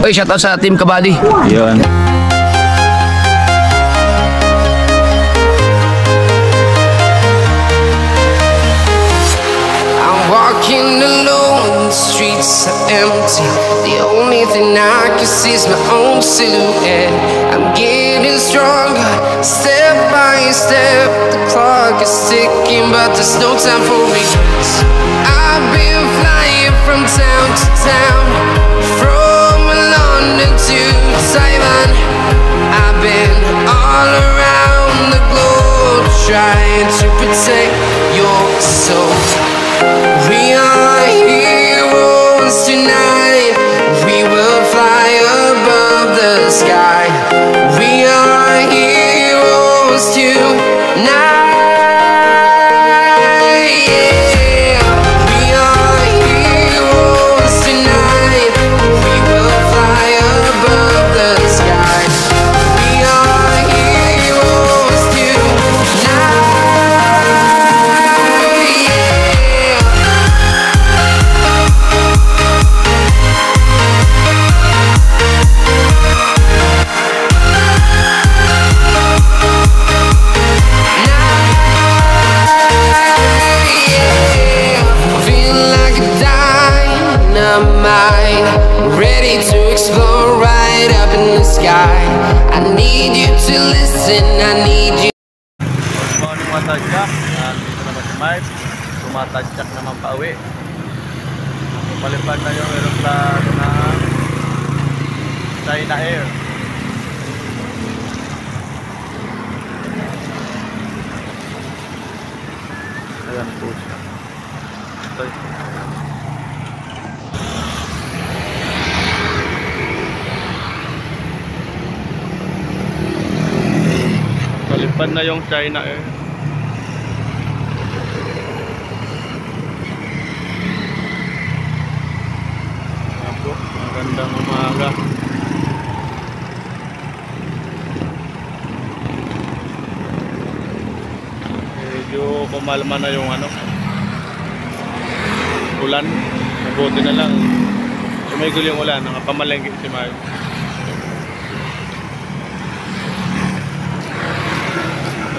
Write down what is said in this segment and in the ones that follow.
Oy, shoutout sa Team Kabady. Yun. Walking alone, the streets are empty. The only thing I can see is my own silhouette. I'm getting stronger, step by step. The clock is ticking, but there's no time for regrets. I've been flying from town to town, from London to Taiwan. I've been all around the globe, trying to protect your soul. We are heroes tonight. We will fly above the sky. We are heroes tonight. Yeah. We are heroes tonight. We will fly above the sky. We are heroes tonight. Ready to explore right up in the sky. I need you to listen, I need you. Good morning mga tadyak. Dito naman si Mike. Tumatadyak naman pa uwi. Palipad na yung aeroplano na China Air. Ayan po siya. Ito. Palipad na yung China Air. Ako, magandang umaga. Medyo kumalma na yung ulan. Mabuti na lang sumigol yung ulan. Nakapamalengke si Mayo.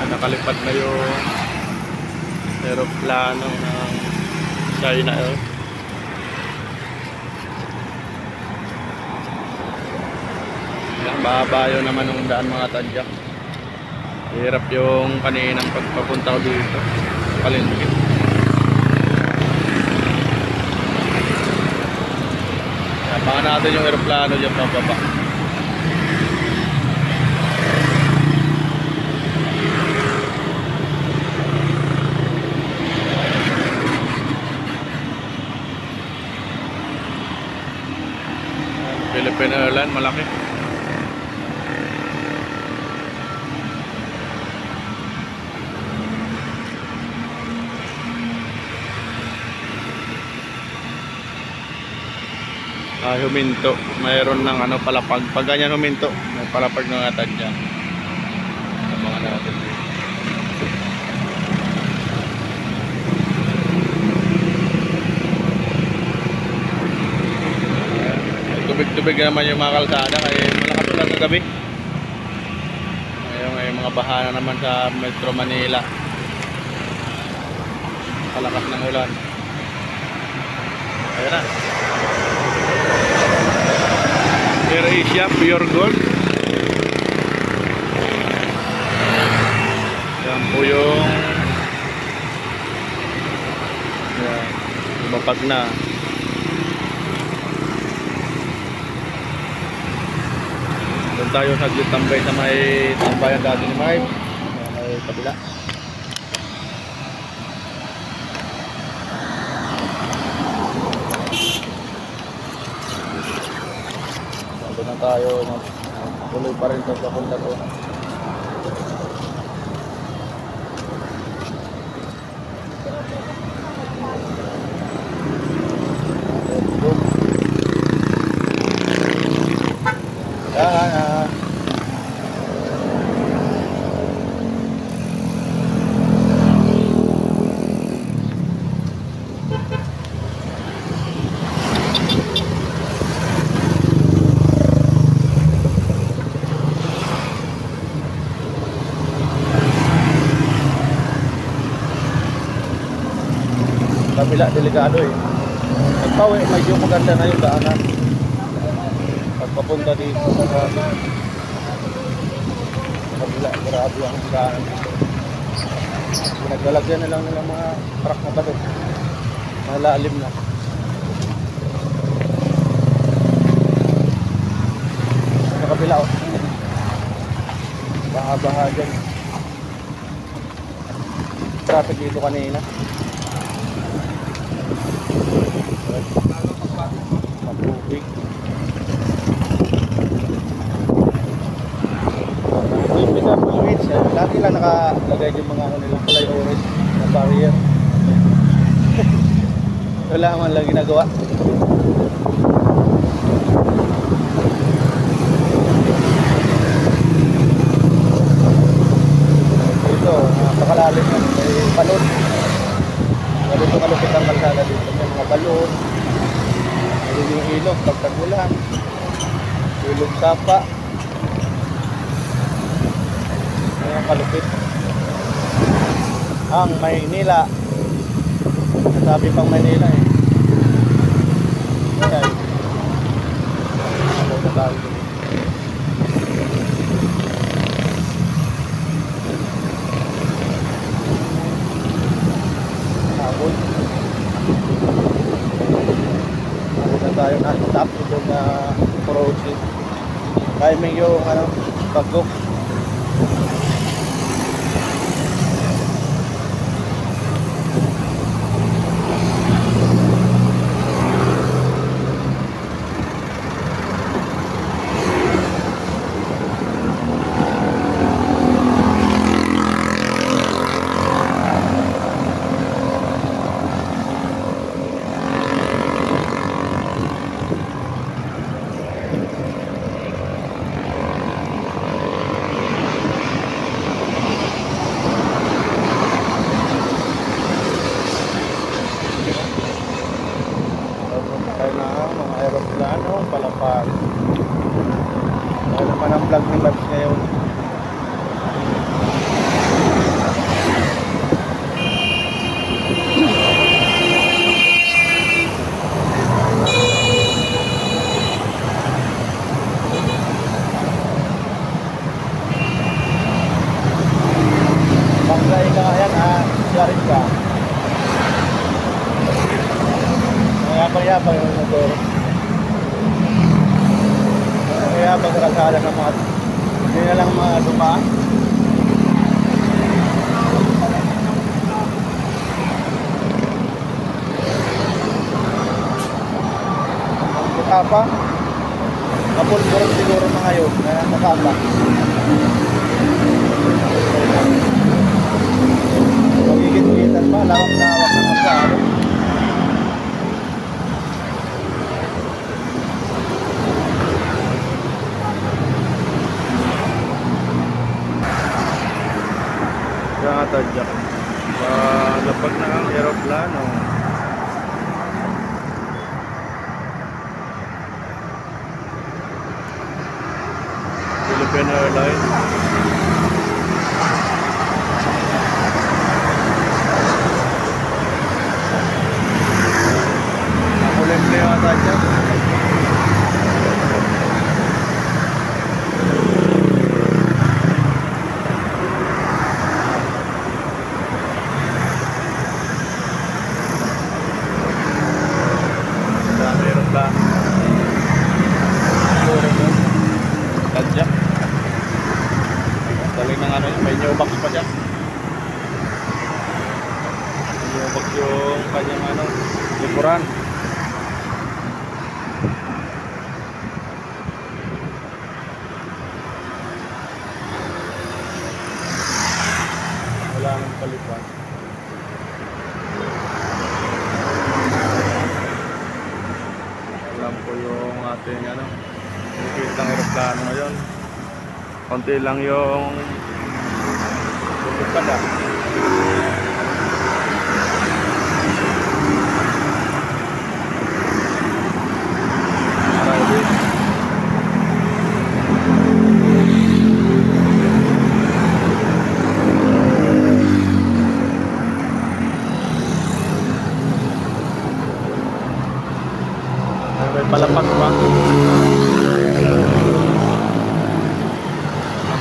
Nakalipad na yung aeroplano ng China Air. Babayo naman ng daan mga tadyak. Hirap yung kaninang pagpapunta ko dito palengke. Abangan natin yung aeroplano dyan pababa. Philippine Airlines, malaki. Huminto. Mayroon ng palapag. Pag ganyan huminto, may palapag ng atad dyan. Mga natin. Tubig-tubig naman yung mga kalsada kaya malakas ulan kagabi. Ngayon may mga bahana naman sa Metro Manila. Palakas ng ulan. Ayan na. Air Asia Pure Gold. Yan po yung lumapag na. Doon tayo saglit tambay sa may tambayan dati ni Mike. May kabila. Doon na tayo. Tuloy pa rin ito sa punta to. kabila delikado eh. Nagpawi, medyo maganda na yung daanan. Pagpapunta dito sa kabila, grabe ang daanan dito. Naglalagyan na lang nila mga truck na bato. Malalim na. Sa kabila oh. Baha-baha dyan. Traffic dito kanina. Matubig. Yung pita po switch, lagi lang nakalagay yung mga nilang flyovers na barrier. Wala man lang ginagawa. Dito, napakalalim na. May balon. Dito kalupit ang kalsada dito. May mga balon. May yung ilog, pagtagulan. Ilog sapa. May ang kalupit. Ang Maynila. Sabi pang Maynila eh. Ayan. Ano na tayo. Habol. Habol na tayo na stop ito na approaching. Timing yung pag-book. Palapag. Ano naman ang vlog ni Labs ngayon. Banglain ka nga yan ha, siyarin ka. Mayabang-yabang yung motor. Kaya pag kalsada ng mga hindi na lang mga dumaan. Ang butapa kapulburon siguro na ngayon na nakapa. Magigit-gitan pa, lawak-lawak na masyado. Tadyak. Lapag na ang aeroplano. Philippine Airlines. Nakulimple yung tadyak. Tadyak. Galing ng may newbox pa dyan. Newbox yung kanyang likuran. Wala nang palipan. Alam ko yung ating bukit ng aeroplano ngayon. Konti lang yung bukit pala.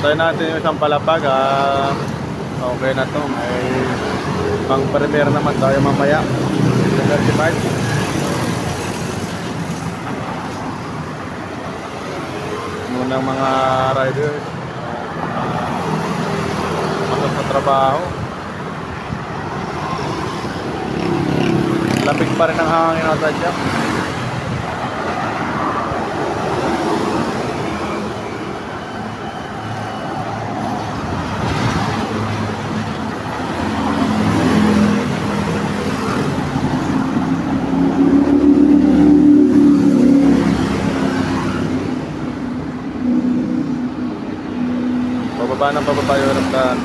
Try natin yung isang palapag. Okay na to. May pang premier naman tayo mamaya. 35. Munang mga riders masok sa trabaho. Lamig pa rin ang hangin natin dyan. Pababa ng pababa yung aeroplano.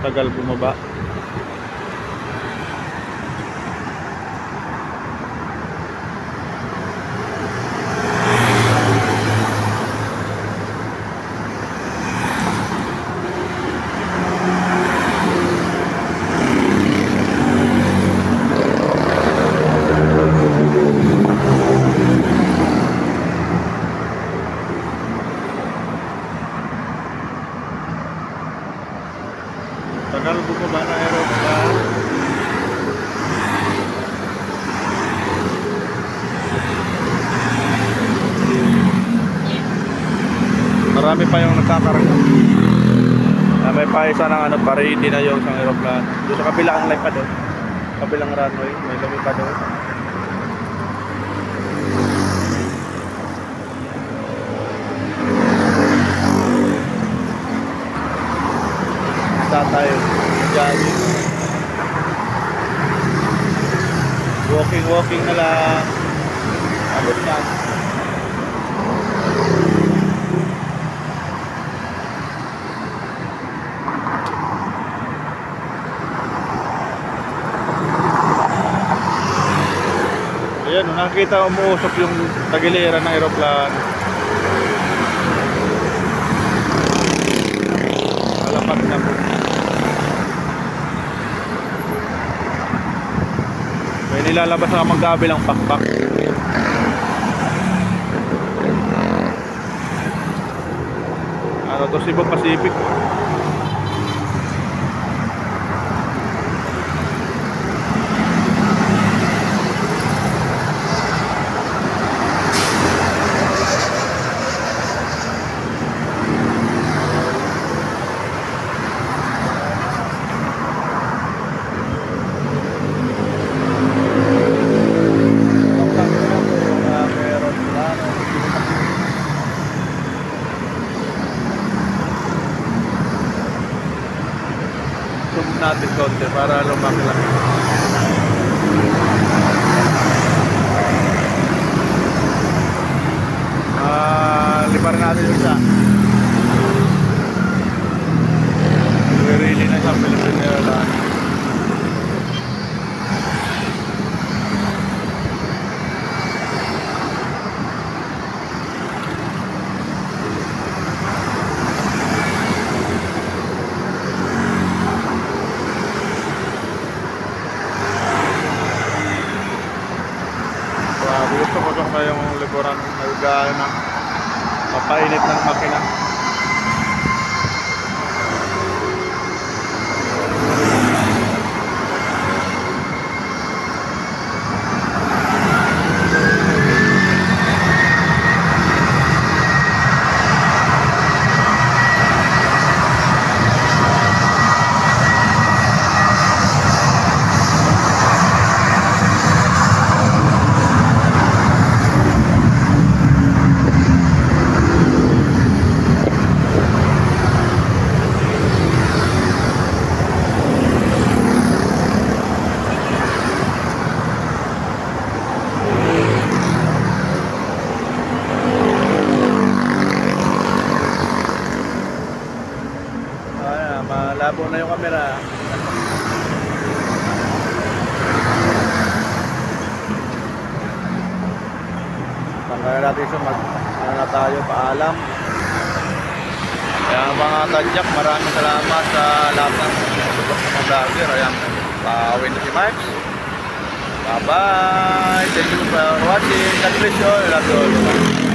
Tagal bumaba. Tagal bumaba na aeroplano. Marami pa yung nagkakarga. May pa isa ng ano, parady na yung isang aeroplano. Doon sa kabilang line pa doon. Kabilang runway, may lumi pa doon. Tayo jogging, walking na lang, abot na. Ayan, nakikita umuusok yung tagiliran ng aeroplano. Malapad na po. May nilalabas na magkabilang pakpak. Ano to, Cebu Pacific. Natin konti para lumaki lang. Liparin natin yung isa. Really na sa Philippine Airlines. Gusto ko sa yung likuran nagaya ng papainit ng makina. Malabo na yung camera. Kaya natin siya ano na tayo, paalam. Kaya mga tadyak, maraming salamat sa lahat ng mga vlogger. Ayan, pauwi na si Max. Bye bye. Thank you for watching. God bless you all. Love you all.